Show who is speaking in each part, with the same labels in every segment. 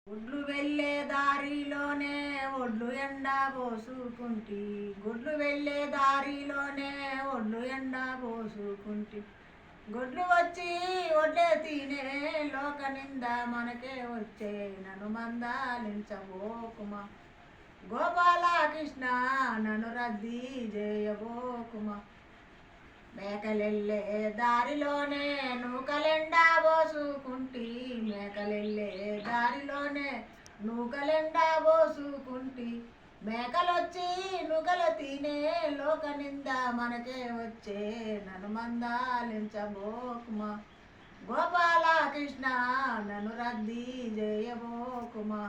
Speaker 1: గుడ్లు వెళ్ళే దారిలోనే ఒడ్లు ఎండ పోసుకుంటి, గుడ్లు వెళ్ళే దారిలోనే ఒడ్లు ఎండ పోసుకుంటి. గుడ్లు వచ్చి ఒడ్లే తినే లోక నింద మనకే వచ్చే, నన్ను మందాలించబోకుమా గోపాలకృష్ణ, నన్ను రద్దీ చేయబోకుమా. మేకలెళ్ళే దారిలోనే నూకలెండా పోసుకుంటి, మేకలెళ్ళే దారిలోనే నూకలెండా పోసుకుంటి. మేకలొచ్చి నూకలు తినే లోక నింద మనకే వచ్చే, నన్ను మందాలించబోకుమా గోపాలకృష్ణ, నన్ను రద్దీ చేయబోకుమా.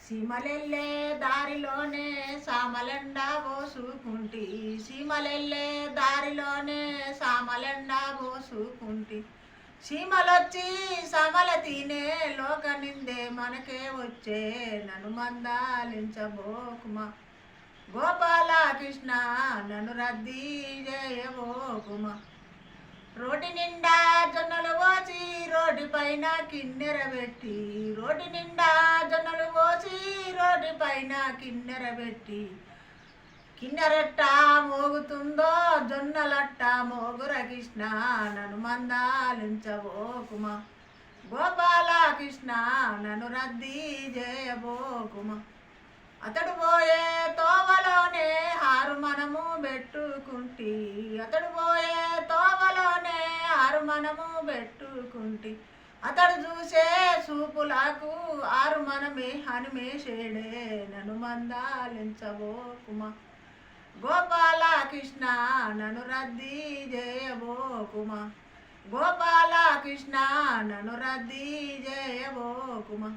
Speaker 1: సీమలెళ్ళే దారిలోనే సామలెండా పోసుకుంటి, సీమలెళ్ళే దారిలోనే సామలెండా పోసుకుంటి. సీమలొచ్చి సమల తినే లోక నిందే మనకే వచ్చే, నన్ను మందాలించబోకుమా గోపాలకృష్ణ, నన్ను రద్దీ చేయబోకుమా. రోటి నిండా జొన్నలు పోసి రోడ్డు పైన కిన్నెర పెట్టి, రోటి నిండా జొన్నలు పోసి రోడ్డు పైన కిన్నెర పెట్టి. కిన్నెరట్ట మోగుతుందో జొన్నలట్ట మోగుర కృష్ణ, నన్ను మందాలించబోకుమా గోపాలకృష్ణ, నన్ను రద్దీ చేయబోకుమా. అతడు పోయే తోవలోనే హారు మనము పెట్టుకుంటి, అతడు పోయే తోవలోనే హారు మనము పెట్టుకుంటి. అతడు చూసే చూపులకు ఆరు మనమే హనుమేషేడే, నన్ను మందాలించబోకుమా గోపాలకృష్ణ, నన్ను రద్దీ చేయబోకుమా గోపాలకృష్ణ, నన్ను రద్దీ చేయబోకుమా.